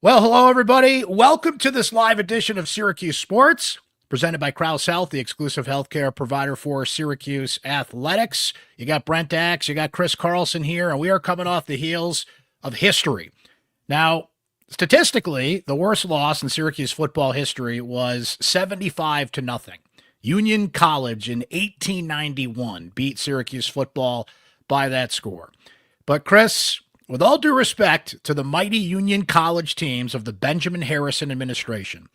Well, hello, everybody. Welcome to this live edition of Syracuse Sports, presented by Krause Health, the exclusive healthcare provider for Syracuse athletics. You got Brent Axe, you got Chris Carlson here, and we are coming off the heels of history. Now, statistically, the worst loss in Syracuse football history was 75-0. Union College in 1891 beat Syracuse football by that score. But Chris, with all due respect to the mighty Union College teams of the Benjamin Harrison administration,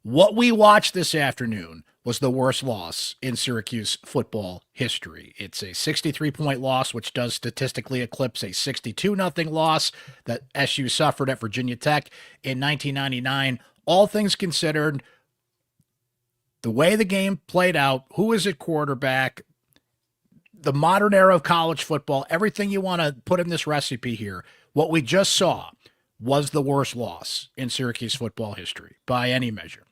what we watched this afternoon was the worst loss in Syracuse football history. It's a 63-point loss, which does statistically eclipse a 62-0 loss that SU suffered at Virginia Tech in 1999. All things considered, the way the game played out, who is at quarterback, the modern era of college football, everything you want to put in this recipe here, what we just saw was the worst loss in Syracuse football history by any measure.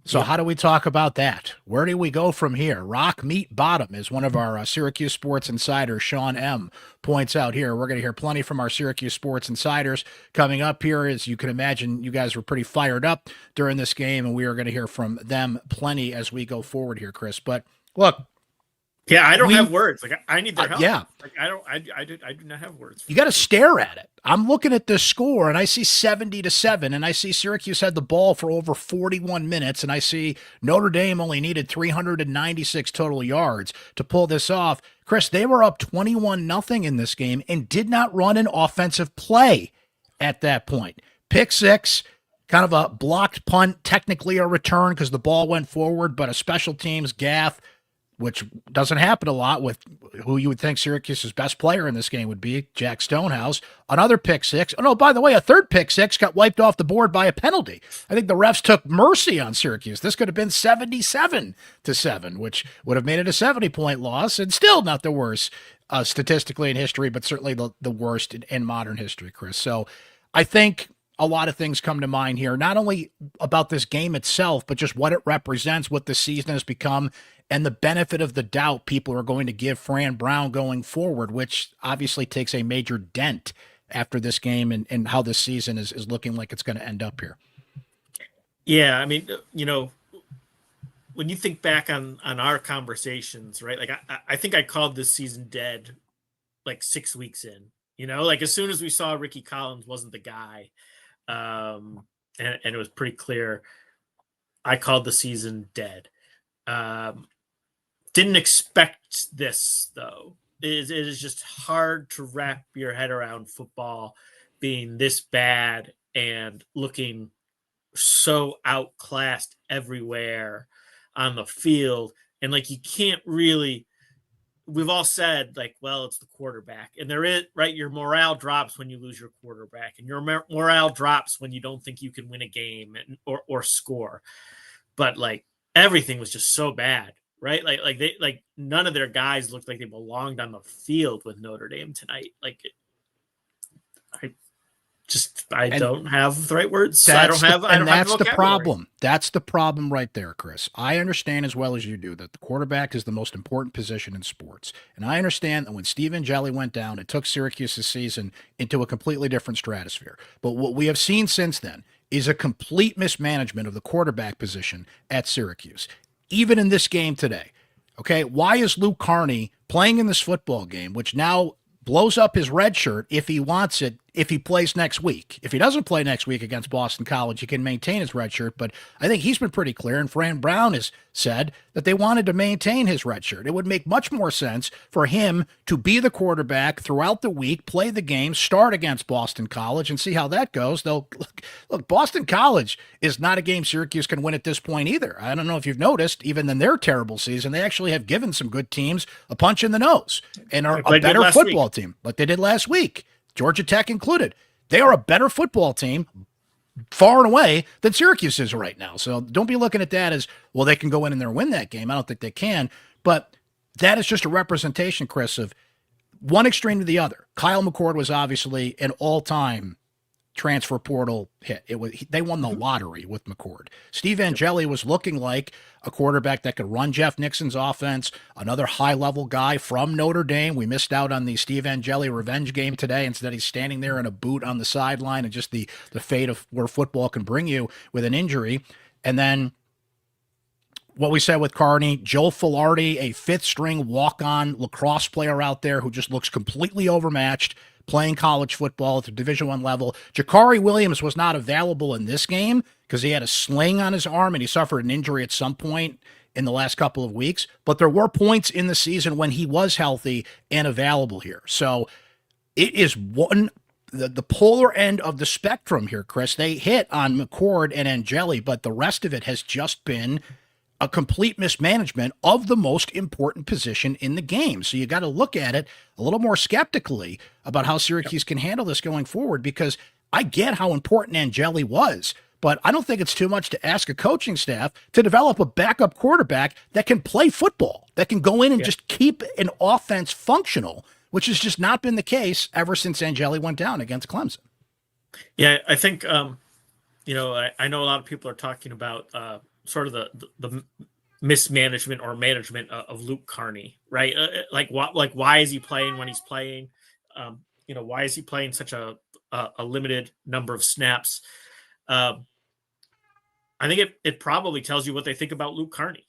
So how do we talk about that? Where do we go from here? Rock, meat, bottom, as one of our Syracuse Sports Insiders, Sean M., points out here. We're going to hear plenty from our Syracuse Sports Insiders coming up here. As you can imagine, you guys were pretty fired up during this game, and we are going to hear from them plenty as we go forward here, Chris. But look, yeah, I don't have words. Like I need their help. Yeah, like I do not have words. You got to stare at it. I'm looking at this score and I see 70-7, and I see Syracuse had the ball for over 41 minutes, and I see Notre Dame only needed 396 total yards to pull this off. Chris, they were up 21-0 in this game and did not run an offensive play at that point. Pick six, kind of a blocked punt, technically a return because the ball went forward, but a special teams gaff, which doesn't happen a lot with who you would think Syracuse's best player in this game would be, Jack Stonehouse. Another pick six. Oh, no, by the way, a third pick six got wiped off the board by a penalty. I think the refs took mercy on Syracuse. This could have been 77-7, which would have made it a 70-point loss, and still not the worst statistically in history, but certainly the worst in modern history, Chris. So I think a lot of things come to mind here, not only about this game itself, but just what it represents, what the season has become, and the benefit of the doubt people are going to give Fran Brown going forward, which obviously takes a major dent after this game and how this season is looking like it's going to end up here. Yeah, I mean, when you think back on our conversations, right? Like I think I called this season dead like 6 weeks in, like as soon as we saw Ricky Collins wasn't the guy, and it was pretty clear, I called the season dead. Didn't expect this, though. It is just hard to wrap your head around football being this bad and looking so outclassed everywhere on the field. And like, you can't really, we've all said like, well, it's the quarterback, and there is, right. Your morale drops when you lose your quarterback, and your morale drops when you don't think you can win a game or score. But like, everything was just so bad, right? Like none of their guys looked like they belonged on the field with Notre Dame tonight. I don't have the right words. So I don't have the problem. That's the problem right there, Chris. I understand as well as you do that the quarterback is the most important position in sports. And I understand that when Steve Angeli went down, it took Syracuse's season into a completely different stratosphere. But what we have seen since then is a complete mismanagement of the quarterback position at Syracuse, even in this game today. Okay, why is Luke Carney playing in this football game, which now blows up his red shirt if he wants it, if he plays next week? If he doesn't play next week against Boston College, he can maintain his red shirt, but I think he's been pretty clear, and Fran Brown has said that they wanted to maintain his red shirt. It would make much more sense for him to be the quarterback throughout the week, play the game, start against Boston College, and see how that goes. Though, look, Boston College is not a game Syracuse can win at this point either. I don't know if you've noticed, even in their terrible season, they actually have given some good teams a punch in the nose and are a better football team, like they did last week, Georgia Tech included. They are a better football team far and away than Syracuse is right now. So don't be looking at that as, well, they can go in there and win that game. I don't think they can. But that is just a representation, Chris, of one extreme to the other. Kyle McCord was obviously an all-time transfer portal hit. They won the lottery with McCord. Steve Angeli was looking like a quarterback that could run Jeff Nixon's offense, another high-level guy from Notre Dame. We missed out on the Steve Angeli revenge game today. Instead, he's standing there in a boot on the sideline, and just the fate of where football can bring you with an injury. And then what we said with Carney, Joe Filardi, a fifth-string walk-on lacrosse player out there who just looks completely overmatched, playing college football at the Division I level. Jakari Williams was not available in this game because he had a sling on his arm and he suffered an injury at some point in the last couple of weeks. But there were points in the season when he was healthy and available here. So it is the polar end of the spectrum here, Chris. They hit on McCord and Angeli, but the rest of it has just been a complete mismanagement of the most important position in the game. So you got to look at it a little more skeptically about how Syracuse can handle this going forward, because I get how important Angeli was, but I don't think it's too much to ask a coaching staff to develop a backup quarterback that can play football, that can go in and just keep an offense functional, which has just not been the case ever since Angeli went down against Clemson. Yeah, I think, I know a lot of people are talking about sort of the mismanagement or management of Luke Carney, right? Why is he playing when he's playing? Why is he playing such a limited number of snaps? I think it probably tells you what they think about Luke Carney.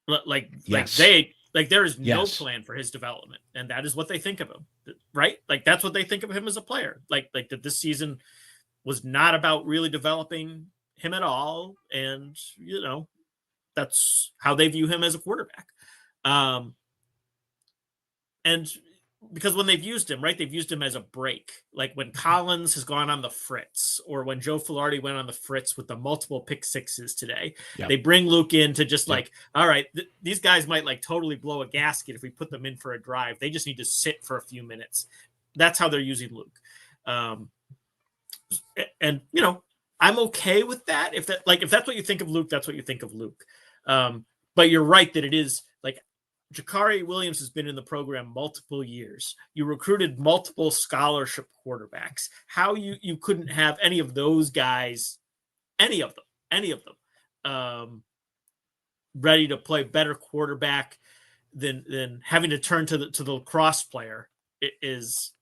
There is no plan for his development, and that is what they think of him, right? Like that's what they think of him as a player. Like that this season was not about really developing him at all, and that's how they view him as a quarterback. And because when they've used him, right, they've used him as a break. Like when Collins has gone on the fritz, or when Joe Filardi went on the fritz with the multiple pick sixes today, they bring Luke in to just all right, these guys might like totally blow a gasket if we put them in for a drive. They just need to sit for a few minutes. That's how they're using Luke. And I'm okay with that. If that's what you think of Luke, that's what you think of Luke. But you're right that it is like Jakari Williams has been in the program multiple years. You recruited multiple scholarship quarterbacks. How you couldn't have any of those guys, any of them, ready to play better quarterback than having to turn to the lacrosse player is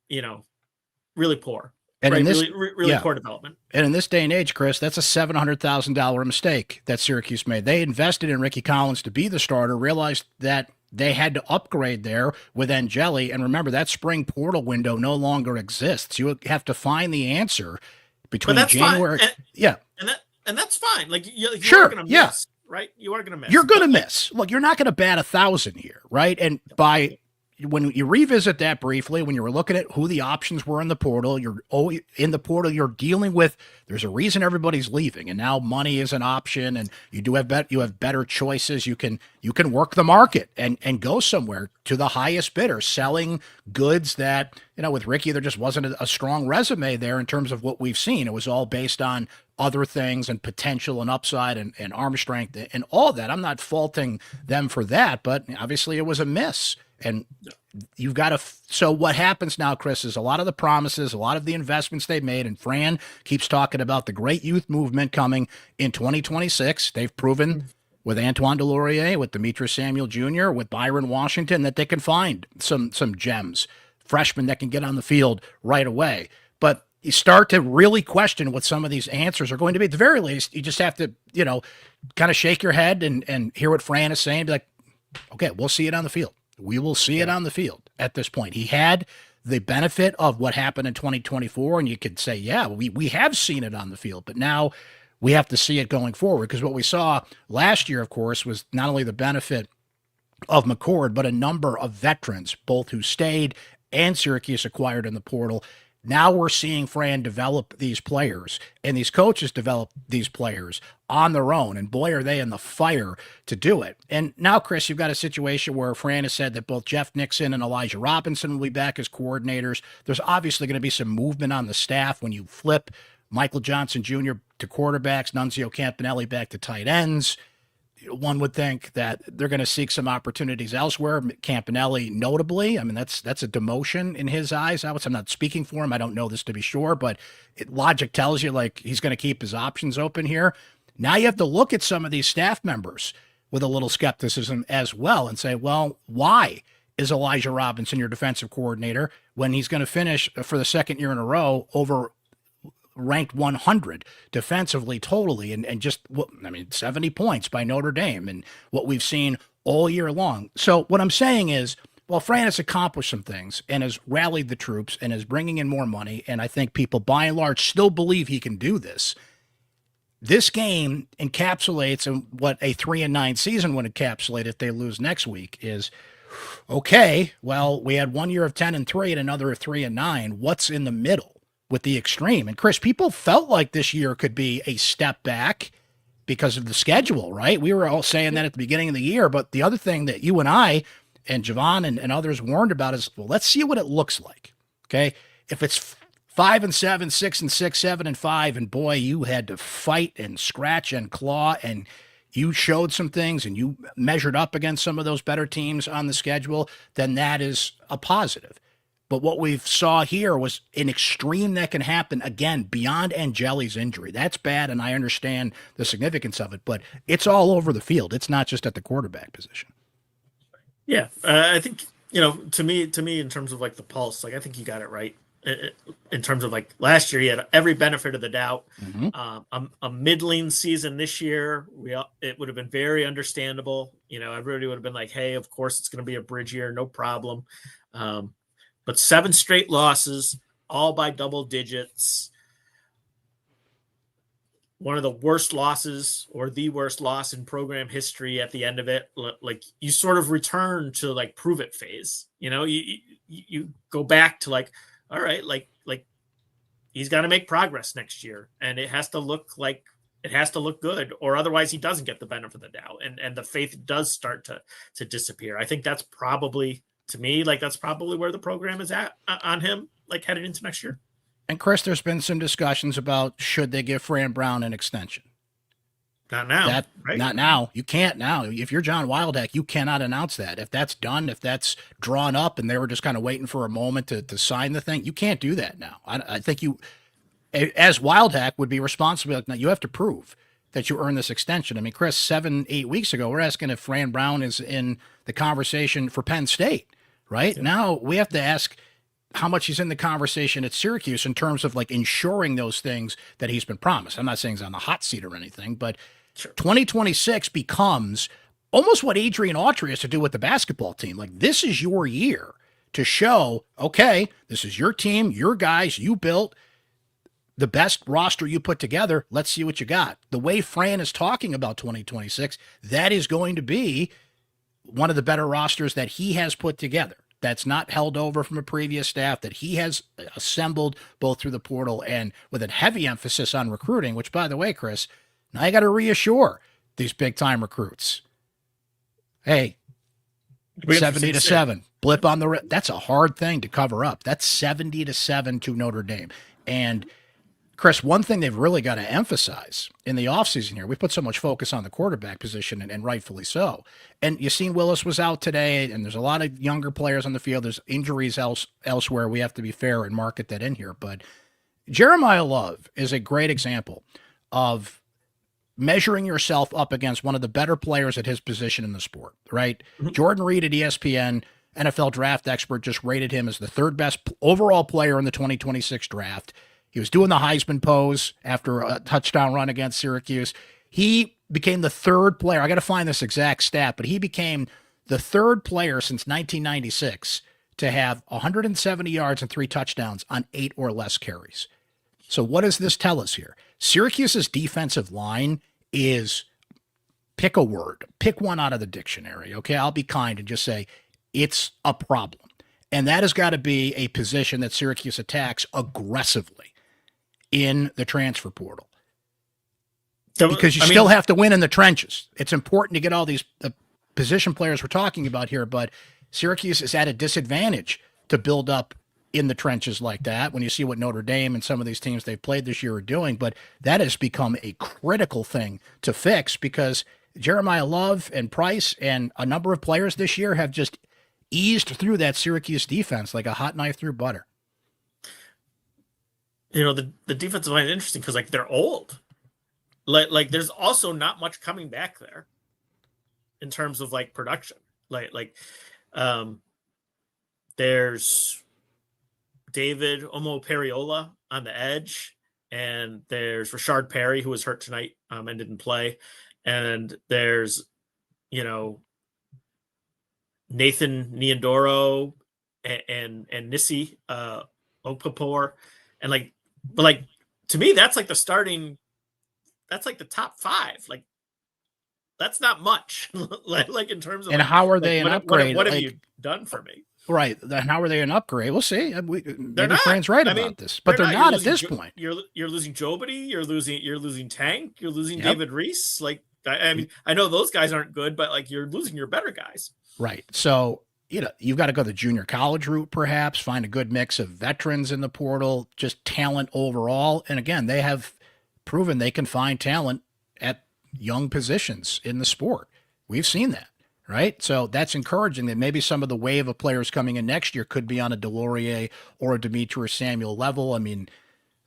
really poor. And in this, really poor development. And in this day and age, Chris, that's a $700,000 mistake that Syracuse made. They invested in Ricky Collins to be the starter, realized that they had to upgrade there with Angeli. And remember, that spring portal window no longer exists. You have to find the answer between January. And that's fine. Like you sure, are going to miss, right? You are going to miss. You're going to miss. Look, you're not going to bat 1,000 here, right? And when you revisit that briefly, when you were looking at who the options were in the portal, you're dealing with, there's a reason everybody's leaving, and now money is an option, and you have better choices. You can work the market and go somewhere to the highest bidder, selling goods that, with Ricky, there just wasn't a strong resume there in terms of what we've seen. It was all based on other things and potential and upside and arm strength and all that. I'm not faulting them for that, but obviously it was a miss. And you've got to. So what happens now, Chris, is a lot of the promises, a lot of the investments they've made, and Fran keeps talking about the great youth movement coming in 2026. They've proven with Antoine Delorier, with Demetrius Samuel Jr., with Byron Washington, that they can find some gems, freshmen that can get on the field right away. But you start to really question what some of these answers are going to be. At the very least, you just have to, kind of shake your head and hear what Fran is saying. Be like, okay, we'll see it on the field. We will see it on the field at this point. He had the benefit of what happened in 2024, and you could say, yeah, we have seen it on the field, but now we have to see it going forward, because what we saw last year, of course, was not only the benefit of McCord, but a number of veterans, both who stayed and Syracuse acquired in the portal. Now we're seeing Fran develop these players and these coaches develop these players on their own. And boy, are they in the fire to do it. And now, Chris, you've got a situation where Fran has said that both Jeff Nixon and Elijah Robinson will be back as coordinators. There's obviously going to be some movement on the staff when you flip Michael Johnson Jr. to quarterbacks, Nunzio Campanelli back to tight ends. one would think that they're going to seek some opportunities elsewhere. Campanelli, notably, I mean, that's a demotion in his eyes. I'm not speaking for him. I don't know this to be sure, but logic tells you like he's going to keep his options open here. Now you have to look at some of these staff members with a little skepticism as well and say, well, why is Elijah Robinson your defensive coordinator when he's going to finish for the second year in a row over ranked 100 defensively totally and just 70 points by Notre Dame and what we've seen all year long. So what I'm saying is, well, Fran has accomplished some things and has rallied the troops and is bringing in more money, and I think people by and large still believe he can do this. This game encapsulates, and what a 3-9 season would encapsulate if they lose next week is, okay, well, we had 1 year of 10-3 and another of 3-9. What's in the middle with the extreme? And Chris, people felt like this year could be a step back because of the schedule, right? We were all saying that at the beginning of the year, but the other thing that you and I and Javon and others warned about is, well, let's see what it looks like. Okay. If it's 5-7, 6-6, 7-5, and boy, you had to fight and scratch and claw, and you showed some things and you measured up against some of those better teams on the schedule, then that is a positive. But what we saw here was an extreme that can happen, again, beyond Angeli's injury. That's bad, and I understand the significance of it, but it's all over the field. It's not just at the quarterback position. Yeah, I think, to me, in terms of like the pulse, like I think you got it right. In terms of like last year, he had every benefit of the doubt. Mm-hmm. A middling season this year, it would have been very understandable. Everybody would have been like, hey, of course it's going to be a bridge year, no problem. But 7 straight losses, all by double digits. One of the worst losses, or the worst loss in program history at the end of it. Like, you sort of return to like prove it phase. You go back to like, all right, like he's got to make progress next year, and it has to look good, or otherwise he doesn't get the benefit of the doubt, and the faith does start to disappear. I think that's probably, to me, like that's probably where the program is at on him, like headed into next year. And Chris, there's been some discussions about should they give Fran Brown an extension. Not now. Right? Not now. You can't now. If you're John Wildhack, you cannot announce that. If that's done, if that's drawn up and they were just kind of waiting for a moment to sign the thing, you can't do that now. I think you, as Wildhack, would be responsible. Now you have to prove that you earn this extension. I mean, Chris, 7-8 weeks ago, we're asking if Fran Brown is in the conversation for Penn State, right? Yeah. Now we have to ask how much he's in the conversation at Syracuse in terms of like ensuring those things that he's been promised. I'm not saying he's on the hot seat or anything, but sure. 2026 becomes almost what Adrian Autry has to do with the basketball team. Like, this is your year to show, okay, this is your team, your guys, you built the best roster you put together. Let's see what you got. The way Fran is talking about 2026, that is going to be one of the better rosters that he has put together. That's not held over from a previous staff, that he has assembled both through the portal and with a heavy emphasis on recruiting, which, by the way, Chris, now I got to reassure these big-time recruits. Hey, 70-7, blip on the that's a hard thing to cover up. That's 70-7 to Notre Dame. And Chris, one thing they've really got to emphasize in the offseason here, we put so much focus on the quarterback position, and rightfully so. And you've seen Willis was out today, and there's a lot of younger players on the field. There's injuries elsewhere. We have to be fair and market that in here. But Jeremiah Love is a great example of measuring yourself up against one of the better players at his position in the sport, right? Mm-hmm. Jordan Reed at ESPN, NFL draft expert, just rated him as the third best overall player in the 2026 draft. He was doing the Heisman pose after a touchdown run against Syracuse. He became the third player. I got to find this exact stat, but he became the third player since 1996 to have 170 yards and 3 touchdowns on 8 or less carries. So what does this tell us here? Syracuse's defensive line is, pick a word, pick one out of the dictionary. Okay, I'll be kind and just say it's a problem. And that has got to be a position that Syracuse attacks aggressively in the transfer portal, because you still have to win in the trenches. It's important to get all these position players we're talking about here, but Syracuse is at a disadvantage to build up in the trenches like that when you see what Notre Dame and some of these teams they've played this year are doing. But that has become a critical thing to fix, because Jeremiah Love and Price and a number of players this year have just eased through that Syracuse defense like a hot knife through butter. The defensive line is interesting because like they're old. Like there's also not much coming back there in terms of like production. There's David Omo-Periola on the edge, and there's Rashard Perry, who was hurt tonight and didn't play, and there's Nathan Niandoro and Nissi Okapor, and but to me that's like the starting. That's like the top 5. Like that's not much. like in terms of and how are they an upgrade? What have you done for me? Right. How are they an upgrade? We'll see. Maybe not. Fran's right about this, but they're not at this point. You're losing Jobity. You're losing Tank. You're losing David Reese. Like I mean, I know those guys aren't good, but like you're losing your better guys. Right. So you've got to go the junior college route, perhaps find a good mix of veterans in the portal, just talent overall. And again, they have proven they can find talent at young positions in the sport. We've seen that. Right. So that's encouraging that maybe some of the wave of players coming in next year could be on a Delorier or a Demetrius Samuel level. I mean,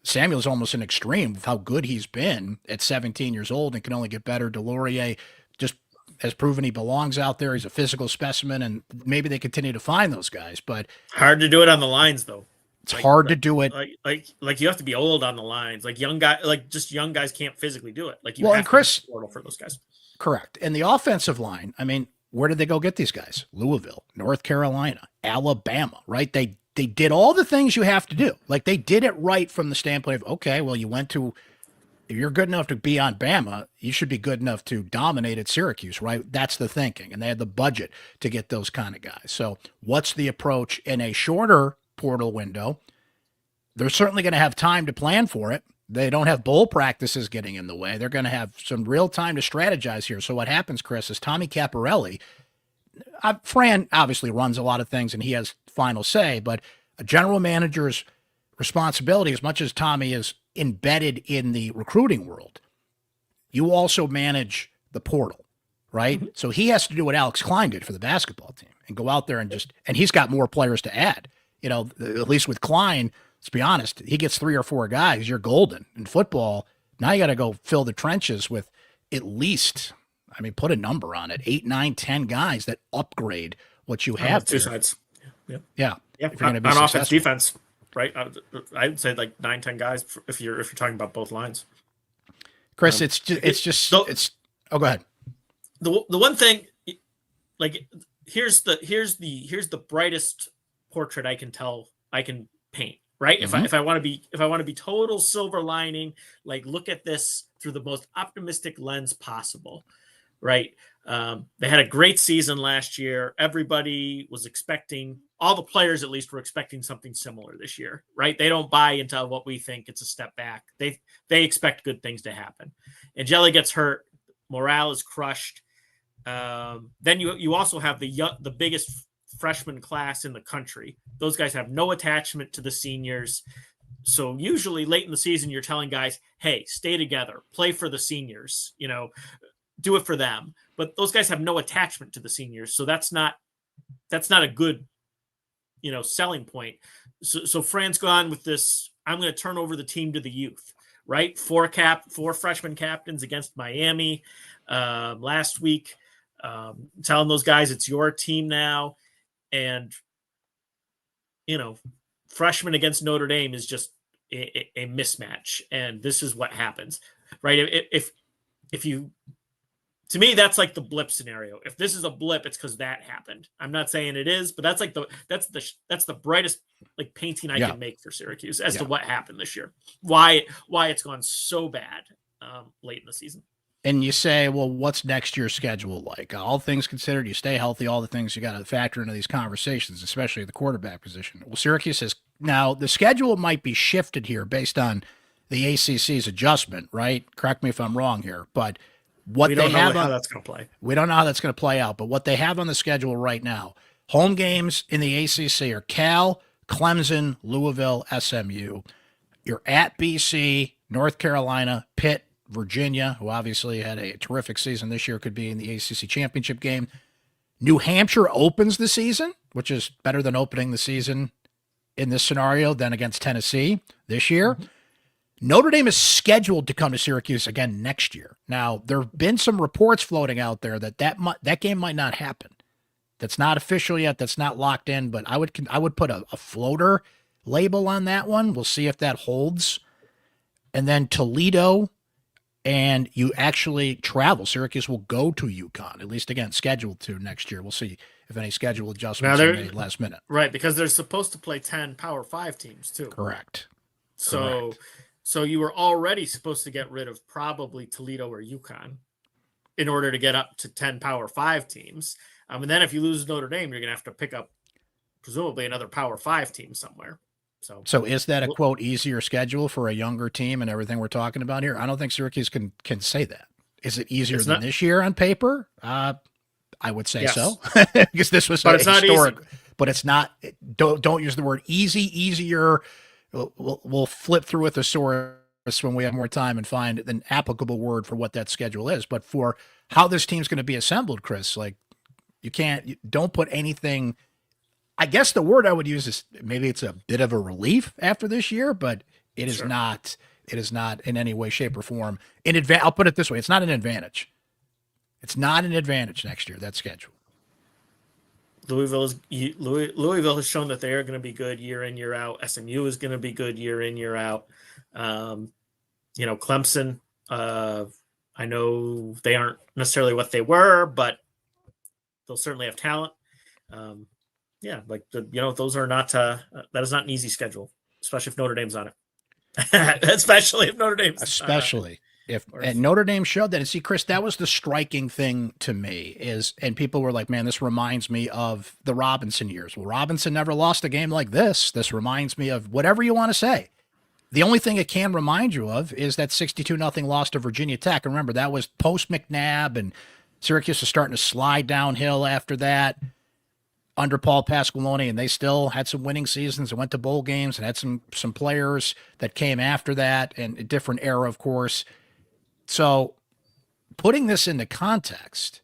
Samuel's almost an extreme of how good he's been at 17 years old and can only get better. Delorier just has proven he belongs out there. He's a physical specimen, and maybe they continue to find those guys, but hard to do it on the lines though. It's hard to do it. Like you have to be old on the lines. Like young guys can't physically do it. Like you have Chris, to be portal for those guys. Correct. And the offensive line, I mean, where did they go get these guys? Louisville, North Carolina, Alabama, right? They did all the things you have to do. Like they did it right from the standpoint of, okay, well, if you're good enough to be on Bama, you should be good enough to dominate at Syracuse, right? That's the thinking. And they had the budget to get those kind of guys. So what's the approach in a shorter portal window? They're certainly going to have time to plan for it. They don't have bowl practices getting in the way. They're going to have some real time to strategize here. So what happens, Chris, is Tommy Caparelli, Fran obviously runs a lot of things and he has final say, but a general manager's responsibility, as much as Tommy is embedded in the recruiting world, you also manage the portal, right? Mm-hmm. So he has to do what Alex Klein did for the basketball team and go out there and he's got more players to add. At least with Klein, let's be honest, he gets 3 or 4 guys, you're golden. In football, now you got to go fill the trenches with at least, put a number on it, 8, 9, 10 guys that upgrade what you have. Two sides. Yeah. If you're going to be on offense, defense, right? I'd say like 9, 10 guys if you're talking about both lines. Chris, oh, go ahead. The one thing, like here's the brightest portrait I can paint. Right. Mm-hmm. If I want to be total silver lining, like look at this through the most optimistic lens possible. Right. They had a great season last year. Everybody was expecting, all the players at least were expecting something similar this year. Right. They don't buy into what we think it's a step back. They expect good things to happen. And Jelly gets hurt. Morale is crushed. Then you also have the biggest freshman class in the country. Those guys have no attachment to the seniors. So usually late in the season, you're telling guys, hey, stay together, play for the seniors, do it for them. But those guys have no attachment to the seniors. So that's not a good, selling point. So Fran's gone with this, I'm going to turn over the team to the youth, right? 4 freshman captains against Miami last week, telling those guys it's your team now. And, freshman against Notre Dame is just a mismatch. And this is what happens, right? If you, to me, that's like the blip scenario. If this is a blip, it's because that happened. I'm not saying it is, but that's like that's the brightest like painting I can make for Syracuse as to what happened this year. Why it's gone so bad late in the season. And you say, well, what's next year's schedule like? All things considered, you stay healthy, all the things you got to factor into these conversations, especially the quarterback position. Well, Syracuse has, now the schedule might be shifted here based on the ACC's adjustment, right? Correct me if I'm wrong here, but what they have, how that's going to play. We don't know how that's going to play out, but what they have on the schedule right now, home games in the ACC are Cal, Clemson, Louisville, SMU. You're at BC, North Carolina, Pitt, Virginia, who obviously had a terrific season this year, could be in the ACC championship game. New Hampshire opens the season, which is better than opening the season in this scenario than against Tennessee this year. Mm-hmm. Notre Dame is scheduled to come to Syracuse again next year. Now, there have been some reports floating out there that game might not happen. That's not official yet. That's not locked in, but I would put a floater label on that one. We'll see if that holds. And then Toledo, and you actually travel. Syracuse will go to UConn, at least again, scheduled to next year. We'll see if any schedule adjustments are made last minute. Right, because they're supposed to play 10 Power 5 teams too. Correct. So you were already supposed to get rid of probably Toledo or UConn in order to get up to 10 Power 5 teams. And then if you lose Notre Dame, you're going to have to pick up presumably another Power 5 team somewhere. So is that a, quote, easier schedule for a younger team and everything we're talking about here? I don't think Syracuse can say that. Is it easier than this year on paper? I would say so, because this was historic. But it's not. Don't use the word easier. We'll flip through a thesaurus when we have more time and find an applicable word for what that schedule is. But for how this team's going to be assembled, Chris, like don't put anything. I guess the word I would use is maybe it's a bit of a relief after this year, but it is not. It is not in any way, shape, or form I'll put it this way: it's not an advantage. It's not an advantage next year. That schedule. Louisville has shown that they are going to be good year in, year out. SMU is going to be good year in, year out. Clemson. I know they aren't necessarily what they were, but they'll certainly have talent. Those are not. That is not an easy schedule, especially if Notre Dame's on it. especially if Notre Dame's especially if Notre Dame showed that. And see, Chris, that was the striking thing to me and people were like, man, this reminds me of the Robinson years. Well, Robinson never lost a game like this. This reminds me of whatever you want to say. The only thing it can remind you of is that 62-0 loss to Virginia Tech. And remember, that was post McNabb, and Syracuse was starting to slide downhill after that under Paul Pasqualoni, and they still had some winning seasons and went to bowl games and had some players that came after that, and a different era, of course. So putting this into context,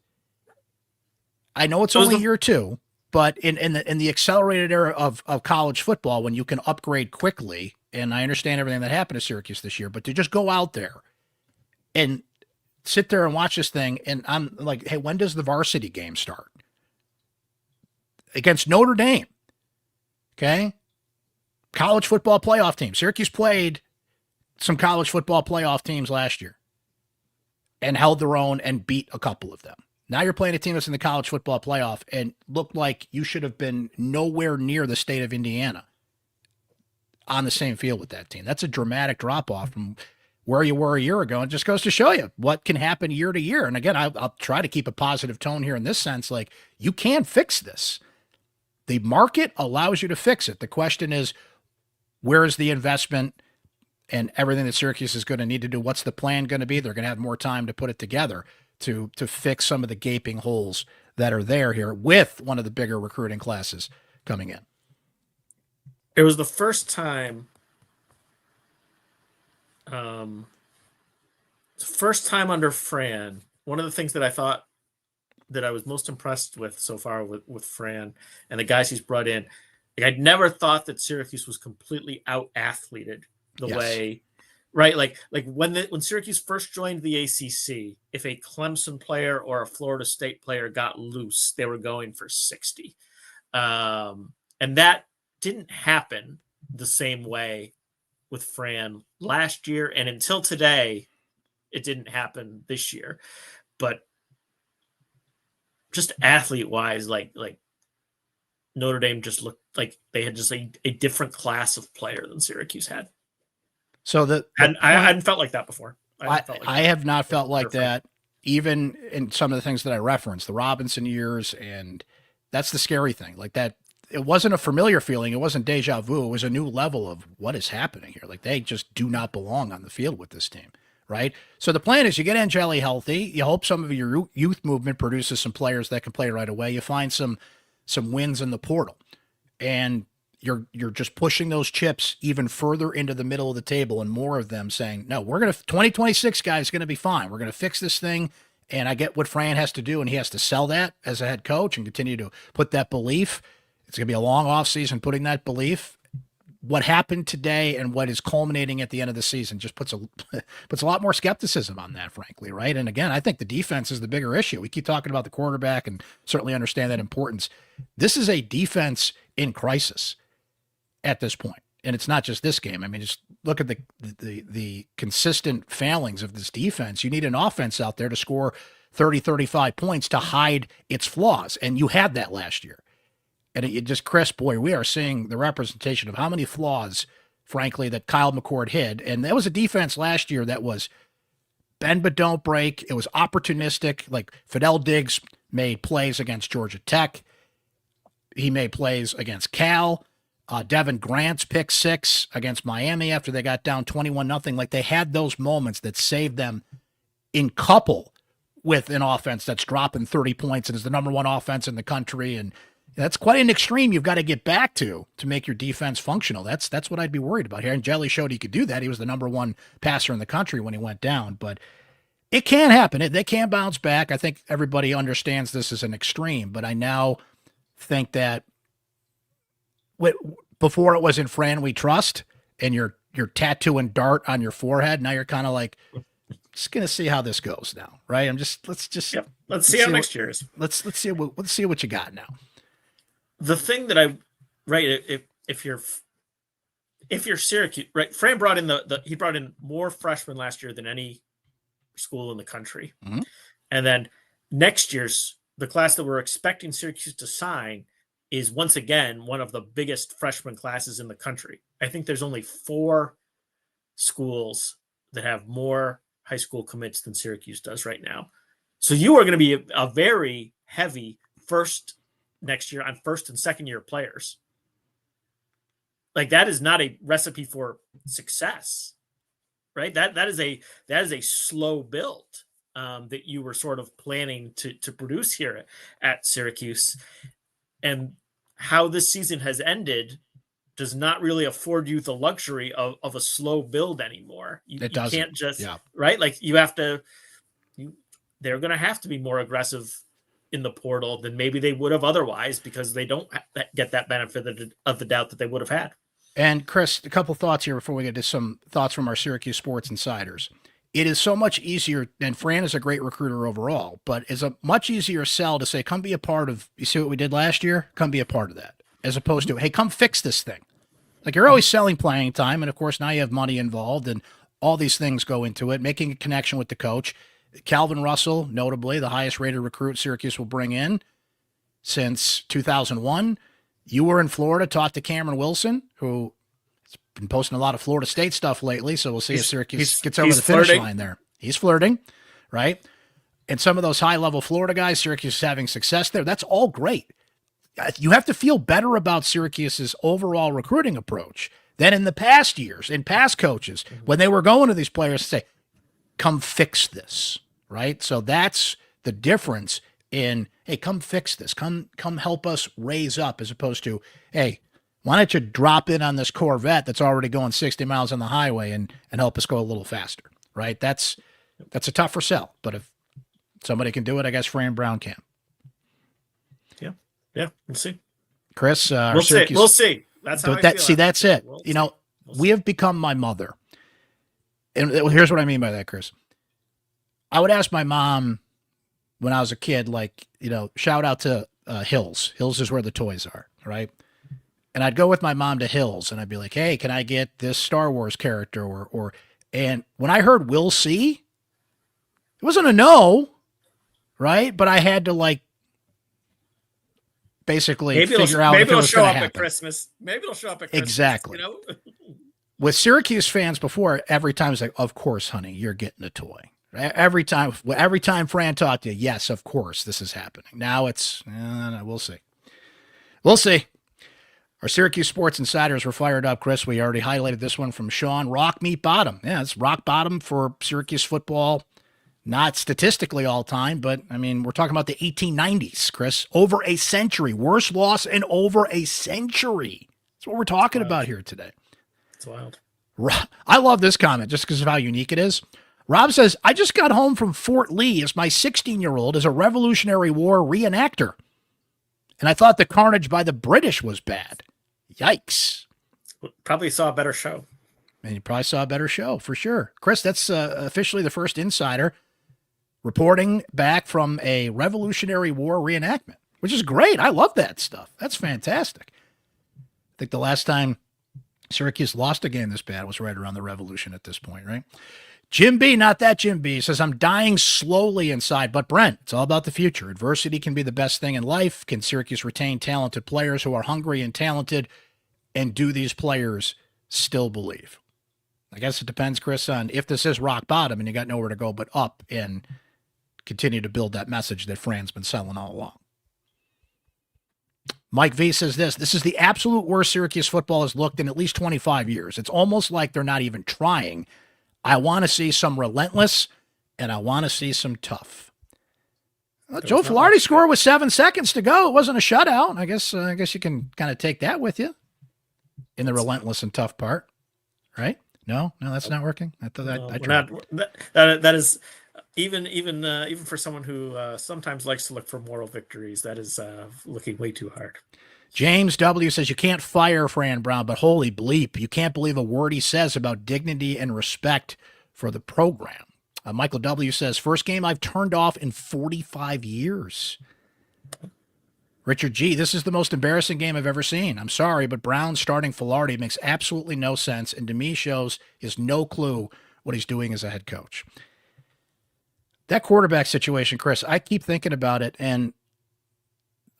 I know it's only year two, but in the accelerated era of college football, when you can upgrade quickly, and I understand everything that happened to Syracuse this year, but to just go out there and sit there and watch this thing, and I'm like, hey, when does the varsity game start? Against Notre Dame, okay? College football playoff team. Syracuse played some college football playoff teams last year and held their own and beat a couple of them. Now you're playing a team that's in the college football playoff and looked like you should have been nowhere near the state of Indiana on the same field with that team. That's a dramatic drop-off from where you were a year ago. And just goes to show you what can happen year to year. And again, I'll try to keep a positive tone here in this sense. Like, you can fix this. The market allows you to fix it. The question is, where is the investment and everything that Syracuse is going to need to do? What's the plan going to be? They're going to have more time to put it together to fix some of the gaping holes that are there here with one of the bigger recruiting classes coming in. It was the first time under Fran. One of the things that I thought that I was most impressed with so far with Fran and the guys he's brought in, like, I'd never thought that Syracuse was completely out-athleted the way, right? Like when Syracuse first joined the ACC, if a Clemson player or a Florida State player got loose, they were going for 60. And that didn't happen the same way with Fran last year. And until today, it didn't happen this year. But just athlete-wise, like Notre Dame just looked like they had just a different class of player than Syracuse had. So I hadn't felt like that before. I have not felt like that, even in some of the things that I referenced, the Robinson years, and that's the scary thing. Like, that, it wasn't a familiar feeling. It wasn't deja vu. It was a new level of what is happening here. Like, they just do not belong on the field with this team. Right. So the plan is you get Angeli healthy. You hope some of your youth movement produces some players that can play right away. You find some wins in the portal, and you're just pushing those chips even further into the middle of the table, and more of them saying, no, we're going to 2026 guys going to be fine. We're going to fix this thing. And I get what Fran has to do, and he has to sell that as a head coach and continue to put that belief. It's going to be a long offseason putting that belief. What happened today and what is culminating at the end of the season just puts a lot more skepticism on that, frankly, right? And again, I think the defense is the bigger issue. We keep talking about the quarterback and certainly understand that importance. This is a defense in crisis at this point. And it's not just this game. I mean, just look at the consistent failings of this defense. You need an offense out there to score 30, 35 points to hide its flaws. And you had that last year. And it just, Chris, boy, we are seeing the representation of how many flaws, frankly, that Kyle McCord hid. And that was a defense last year that was bend but don't break. It was opportunistic. Like Fidel Diggs made plays against Georgia Tech. He made plays against Cal. Devin Grant's pick 6 against Miami after they got down 21-0. Like they had those moments that saved them in couple with an offense that's dropping 30 points and is the number one offense in the country. And that's quite an extreme you've got to get back to make your defense functional. That's what I'd be worried about here. And Jelly showed he could do that. He was the number one passer in the country when he went down. But it can happen. They can bounce back. I think everybody understands this as an extreme. But I now think that before it was in Fran we trust, and you're tattooing dart on your forehead. Now you're kind of like, just gonna see how this goes now, right? Let's see how next year is. Let's see what you got now. The thing that if you're Syracuse, right? Fran brought in he brought in more freshmen last year than any school in the country, and then next year's the class that we're expecting Syracuse to sign is once again one of the biggest freshman classes in the country. I think there's only 4 schools that have more high school commits than Syracuse does right now. So you are going to be a very heavy next year on first and second year players. Like that is not a recipe for success, right? That is a slow build that you were sort of planning to produce here at Syracuse. And how this season has ended does not really afford you the luxury of a slow build anymore. You can't just, right? Like they're going to have to be more aggressive in the portal than maybe they would have otherwise, because they don't get that benefit of the doubt that they would have had. And Chris, a couple thoughts here before we get to some thoughts from our Syracuse Sports Insiders. It is so much easier, and Fran is a great recruiter overall, but it's a much easier sell to say, come be a part of, you see what we did last year? Come be a part of that. As opposed to, hey, come fix this thing. Like you're always selling playing time, and of course now you have money involved, and all these things go into it, making a connection with the coach. Calvin Russell, notably, the highest rated recruit Syracuse will bring in since 2001. You were in Florida, talked to Cameron Wilson, who been posting a lot of Florida State stuff lately, so we'll see if Syracuse gets over the finish line there. He's flirting, right? And some of those high-level Florida guys, Syracuse is having success there. That's all great. You have to feel better about Syracuse's overall recruiting approach than in the past years, in past coaches, when they were going to these players to say, come fix this, right? So that's the difference in, hey, come fix this. Come help us raise up, as opposed to, hey, why don't you drop in on this Corvette that's already going 60 miles on the highway and help us go a little faster, right? That's a tougher sell. But if somebody can do it, I guess Fran Brown can. Yeah, we'll see. Chris, we'll see. That's how I feel. See, that's it. We have become my mother. And here's what I mean by that, Chris. I would ask my mom when I was a kid, like, shout out to Hills. Hills is where the toys are, right? And I'd go with my mom to Hills, and I'd be like, hey, can I get this Star Wars character? And when I heard we'll see, it wasn't a no, right? But I had to basically figure out if it was going to happen. Christmas. Maybe it'll show up at Christmas. Exactly. With Syracuse fans before, every time it's like, of course, honey, you're getting a toy. Every time Fran talked to you, yes, of course, this is happening. Now it's, no, we'll see. We'll see. Our Syracuse Sports Insiders were fired up, Chris. We already highlighted this one from Sean. Rock meet bottom. Yeah, it's rock bottom for Syracuse football. Not statistically all time, but, we're talking about the 1890s, Chris. Over a century. Worst loss in over a century. That's what we're talking about here today. It's wild. I love this comment just because of how unique it is. Rob says, I just got home from Fort Lee as my 16-year-old as a Revolutionary War reenactor. And I thought the carnage by the British was bad. Yikes. Probably saw a better show. And you probably saw a better show, for sure. Chris, that's officially the first insider reporting back from a Revolutionary War reenactment, which is great. I love that stuff. That's fantastic. I think the last time Syracuse lost a game this bad was right around the Revolution at this point, right? Jim B, not that Jim B, says, I'm dying slowly inside. But Brent, it's all about the future. Adversity can be the best thing in life. Can Syracuse retain talented players who are hungry and talented? And do these players still believe? I guess it depends, Chris, on if this is rock bottom and you got nowhere to go but up and continue to build that message that Fran's been selling all along. Mike V says this is the absolute worst Syracuse football has looked in at least 25 years. It's almost like they're not even trying. I want to see some relentless, and I want to see some tough. Well, Joe Filardi scored with 7 seconds to go. It wasn't a shutout. I guess you can kind of take that with you in the relentless and tough part, right? No, that's not working. That is even for someone who sometimes likes to look for moral victories. That is looking way too hard. James W. says, you can't fire Fran Brown, but holy bleep, you can't believe a word he says about dignity and respect for the program. Michael W. says, first game I've turned off in 45 years. Richard G., this is the most embarrassing game I've ever seen. I'm sorry, but Brown starting Filardi makes absolutely no sense, and to me shows he has no clue what he's doing as a head coach. That quarterback situation, Chris, I keep thinking about it, and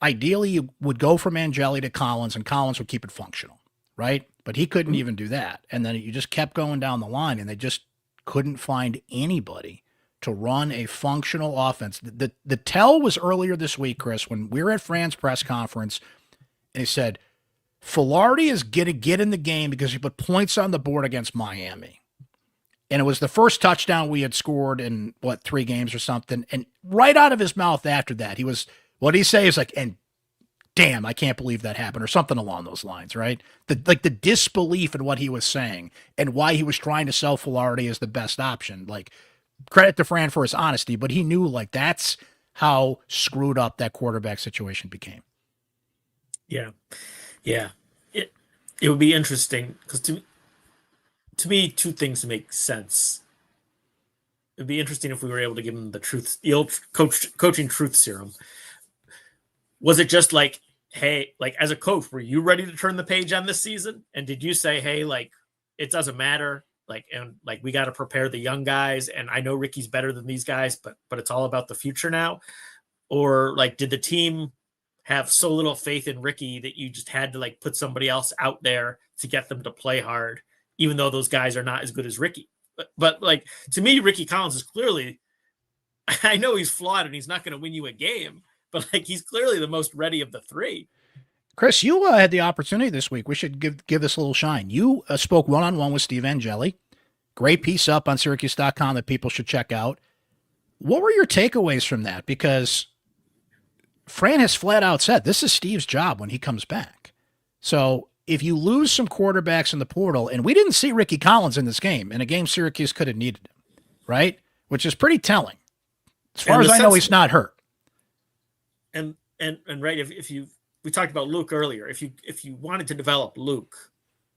ideally, you would go from Angeli to Collins, and Collins would keep it functional, right? But he couldn't even do that. And then you just kept going down the line, and they just couldn't find anybody to run a functional offense. The tell was earlier this week, Chris, when we were at Fran's press conference, and he said, Filardi is going to get in the game because he put points on the board against Miami. And it was the first touchdown we had scored in, 3 games or something. And right out of his mouth after that, he was... What he say is like, and damn, I can't believe that happened, or something along those lines, right? The disbelief in what he was saying and why he was trying to sell Filardi as the best option. Like, credit to Fran for his honesty, but he knew that's how screwed up that quarterback situation became. Yeah. It would be interesting because to me, 2 things make sense. It'd be interesting if we were able to give him the old coaching truth serum. Was it just like, hey, as a coach, were you ready to turn the page on this season? And did you say, hey, it doesn't matter, we got to prepare the young guys, and I know Ricky's better than these guys, but it's all about the future now? Or did the team have so little faith in Ricky that you just had to put somebody else out there to get them to play hard, even though those guys are not as good as Ricky? But to me, Ricky Collins is clearly, I know he's flawed and he's not going to win you a game, but he's clearly the most ready of the 3. Chris, you had the opportunity this week. We should give this a little shine. You spoke one-on-one with Steve Angeli. Great piece up on syracuse.com that people should check out. What were your takeaways from that? Because Fran has flat out said this is Steve's job when he comes back. So if you lose some quarterbacks in the portal, and we didn't see Ricky Collins in this game, in a game Syracuse could have needed him, right? Which is pretty telling. As far as I know, he's not hurt. And right, if we talked about Luke earlier, if you wanted to develop Luke,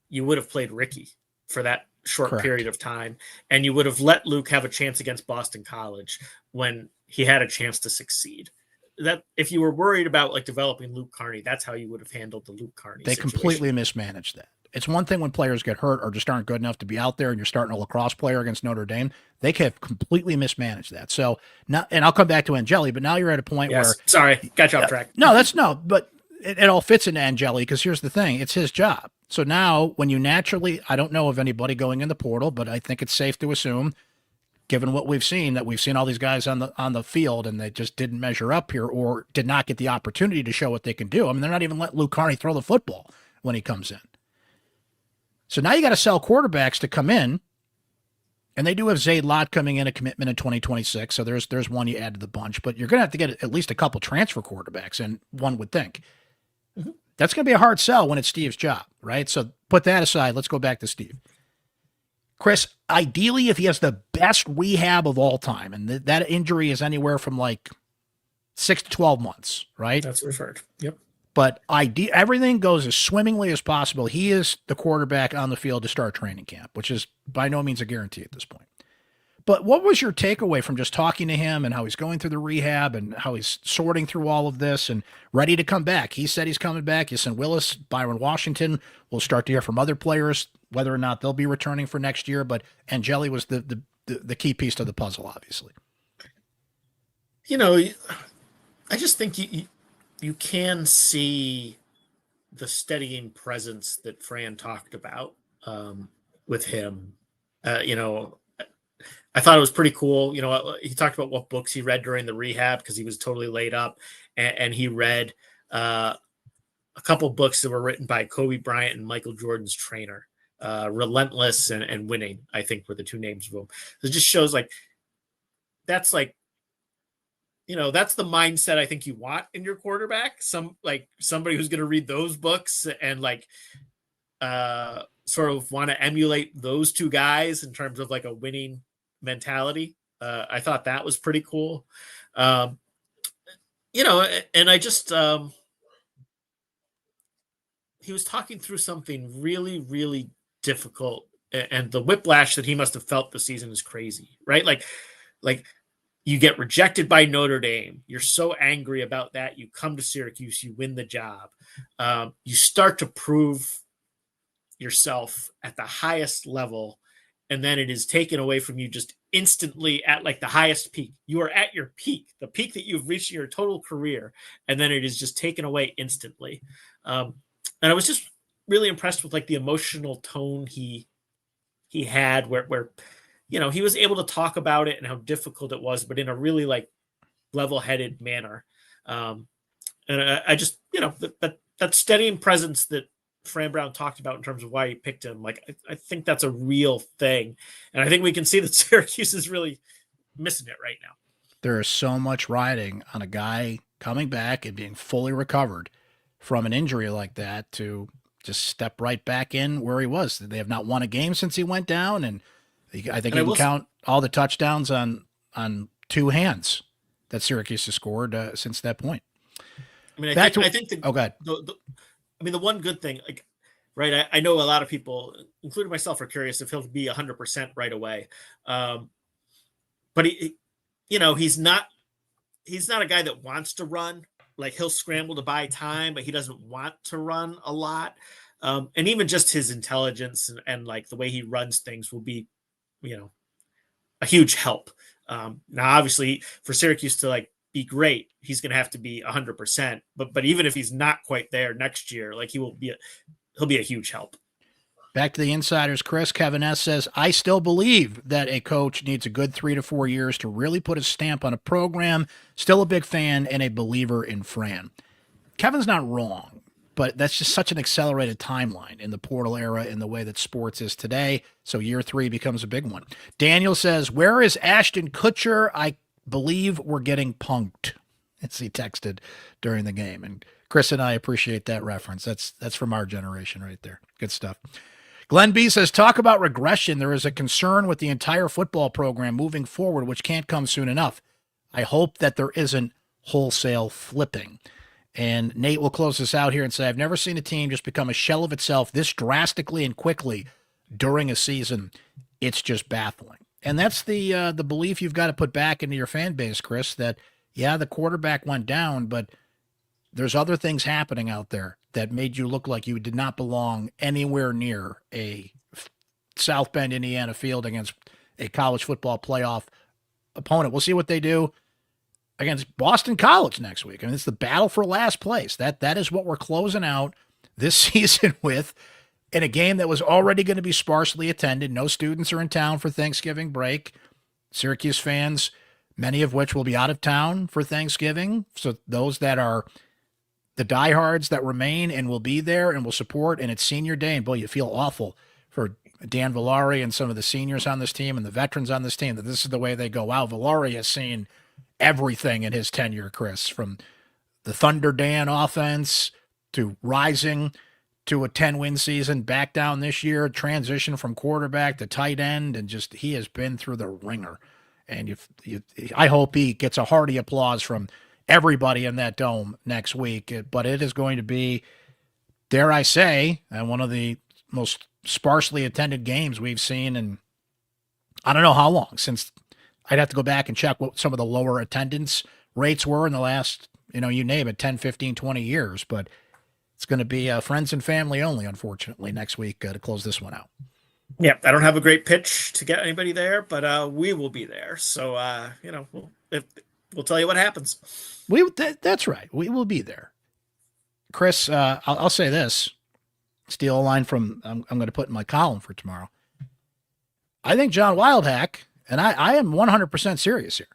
you would have played Ricky for that short Correct. period of time, and you would have let Luke have a chance against Boston College when he had a chance to succeed. That if you were worried about developing Luke Carney, that's how you would have handled the Luke Carney situation. Completely mismanaged that. It's one thing when players get hurt or just aren't good enough to be out there and you're starting a lacrosse player against Notre Dame. They have completely mismanaged that. So now, and I'll come back to Angeli, but now you're at a point where... Sorry, got you off track. But it all fits into Angeli because here's the thing. It's his job. So now when you naturally... I don't know of anybody going in the portal, but I think it's safe to assume, given what we've seen, that we've seen all these guys on the field and they just didn't measure up here or did not get the opportunity to show what they can do. I mean, they're not even letting Luke Carney throw the football when he comes in. So now you got to sell quarterbacks to come in, and they do have Zayd Lott coming in, a commitment in 2026. So there's one you add to the bunch, but you're going to have to get at least a couple transfer quarterbacks, and one would think. Mm-hmm. That's going to be a hard sell when it's Steve's job, right? So put that aside. Let's go back to Steve. Chris, ideally, if he has the best rehab of all time, and that injury is anywhere from like 6 to 12 months, right? That's referred. Yep. But everything goes as swimmingly as possible. He is the quarterback on the field to start training camp, which is by no means a guarantee at this point. But what was your takeaway from just talking to him and how he's going through the rehab and how he's sorting through all of this and ready to come back? He said he's coming back. Jason Willis, Byron Washington. We'll start to hear from other players whether or not they'll be returning for next year. But Angeli was the key piece to the puzzle, obviously. You know, I just think you can see the steadying presence that Fran talked about with him. You know, I thought it was pretty cool. You know, he talked about what books he read during the rehab because he was totally laid up, and he read a couple books that were written by Kobe Bryant and Michael Jordan's trainer. Relentless and Winning, I think, were the two names of them. It just shows that's that's the mindset I think you want in your quarterback. Somebody who's going to read those books and sort of want to emulate those two guys in terms of like a winning mentality. I thought that was pretty cool. And I just he was talking through something really, really difficult, and the whiplash that he must have felt this season is crazy, right? Like you get rejected by Notre Dame. You're so angry about that. You come to Syracuse, you win the job. You start to prove yourself at the highest level, and then it is taken away from you just instantly at like the highest peak. You are at your peak, the peak that you've reached in your total career, and then it is just taken away instantly. And I was just really impressed with like the emotional tone he had where he was able to talk about it and how difficult it was, but in a really like level-headed manner. And I just, that steadying presence that Fran Brown talked about in terms of why he picked him, like, I think that's a real thing. And I think we can see that Syracuse is really missing it right now. There is so much riding on a guy coming back and being fully recovered from an injury like that to just step right back in where he was. They have not won a game since he went down, and I think you can count all the touchdowns on two hands that Syracuse has scored since that point. I mean, I think the one good thing, like, right, I know a lot of people, including myself, are curious if he'll be 100% right away. But he's not a guy that wants to run. Like, he'll scramble to buy time, but he doesn't want to run a lot. And even just his intelligence and like the way he runs things will be, a huge help. Now, obviously, for Syracuse to like be great, he's going to have to be 100%. But even if he's not quite there next year, like he'll be a huge help. Back to the insiders, Chris. Kevin S. says, I still believe that a coach needs a good 3 to 4 years to really put a stamp on a program. Still a big fan and a believer in Fran. Kevin's not wrong, but that's just such an accelerated timeline in the portal era in the way that sports is today. So year 3 becomes a big one. Daniel says, where is Ashton Kutcher? I believe we're getting punked, as he texted during the game. And Chris and I appreciate that reference. That's from our generation right there. Good stuff. Glenn B says, talk about regression. There is a concern with the entire football program moving forward, which can't come soon enough. I hope that there isn't wholesale flipping. And Nate will close this out here and say, I've never seen a team just become a shell of itself this drastically and quickly during a season. It's just baffling. And that's the belief you've got to put back into your fan base, Chris, that, yeah, the quarterback went down, but there's other things happening out there that made you look like you did not belong anywhere near a South Bend, Indiana field against a college football playoff opponent. We'll see what they do against Boston College next week. I mean, it's the battle for last place. That is what we're closing out this season with, in a game that was already going to be sparsely attended. No students are in town for Thanksgiving break. Syracuse fans, many of which will be out of town for Thanksgiving. So those that are the diehards that remain and will be there and will support, and it's senior day, and boy, you feel awful for Dan Villari and some of the seniors on this team and the veterans on this team that this is the way they go out. Villari has seen everything in his tenure, Chris, from the Thunder Dan offense to rising to a 10-win season, back down this year, transition from quarterback to tight end, and just he has been through the ringer. And I hope he gets a hearty applause from everybody in that dome next week. But it is going to be, dare I say, one of the most sparsely attended games we've seen in I don't know how long, since I'd have to go back and check what some of the lower attendance rates were in the last, you name it, 10, 15, 20 years. But it's going to be friends and family only, unfortunately, next week to close this one out. Yeah, I don't have a great pitch to get anybody there, but we will be there. So, we'll tell you what happens. That's right. We will be there. Chris, I'll say this. Steal a line from I'm going to put in my column for tomorrow. I think John Wildhack, and I am 100% serious here,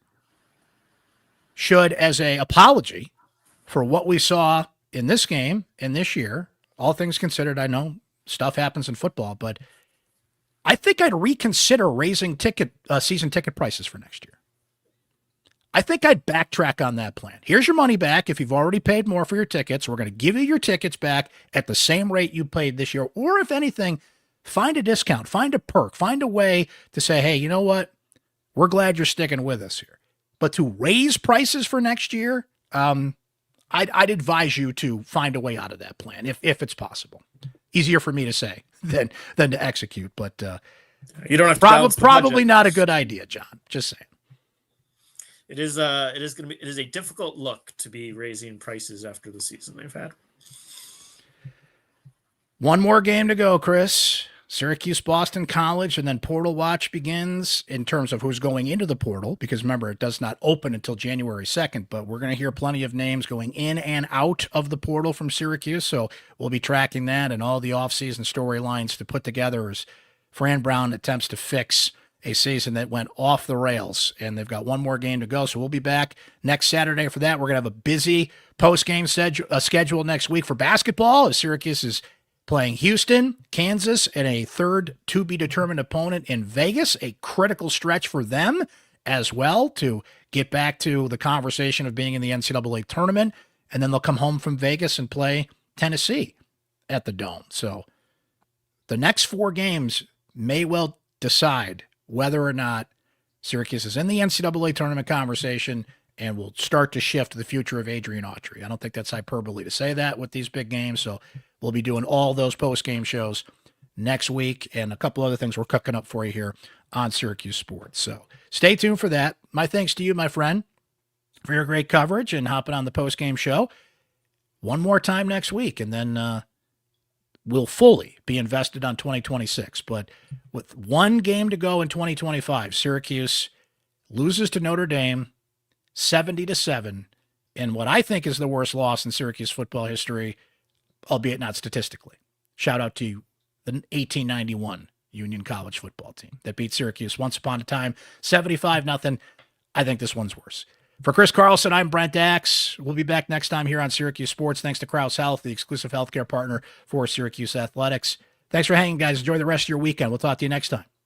should, as a apology for what we saw in this game, in this year, all things considered, I know stuff happens in football, but I think I'd reconsider raising season ticket prices for next year. I think I'd backtrack on that plan. Here's your money back if you've already paid more for your tickets. We're going to give you your tickets back at the same rate you paid this year. Or if anything, find a discount, find a perk, find a way to say, hey, you know what? We're glad you're sticking with us here. But to raise prices for next year, I'd advise you to find a way out of that plan if it's possible. Easier for me to say than to execute, but you don't have to probably not a good idea, John. Just saying. It is a difficult look to be raising prices after the season they've had. One more game to go, Chris. Syracuse, Boston College, and then Portal Watch begins in terms of who's going into the portal, because remember, it does not open until January 2nd, but we're going to hear plenty of names going in and out of the portal from Syracuse, so we'll be tracking that and all the offseason storylines to put together as Fran Brown attempts to fix a season that went off the rails, and they've got one more game to go, so we'll be back next Saturday for that. We're going to have a busy post-game schedule next week for basketball, as Syracuse is playing Houston, Kansas, and a third to-be-determined opponent in Vegas, a critical stretch for them as well to get back to the conversation of being in the NCAA tournament, and then they'll come home from Vegas and play Tennessee at the Dome. So the next 4 games may well decide whether or not Syracuse is in the NCAA tournament conversation and will start to shift the future of Adrian Autry. I don't think that's hyperbole to say that with these big games, so we'll be doing all those post-game shows next week and a couple other things we're cooking up for you here on Syracuse Sports. So stay tuned for that. My thanks to you, my friend, for your great coverage and hopping on the post-game show. One more time next week, and then we'll fully be invested on 2026. But with one game to go in 2025, Syracuse loses to Notre Dame 70-7 in what I think is the worst loss in Syracuse football history, albeit not statistically. Shout out to the 1891 Union College football team that beat Syracuse once upon a time, 75-0. I think this one's worse. For Chris Carlson, I'm Brent Axe. We'll be back next time here on Syracuse Sports. Thanks to Krause Health, the exclusive healthcare partner for Syracuse Athletics. Thanks for hanging, guys. Enjoy the rest of your weekend. We'll talk to you next time.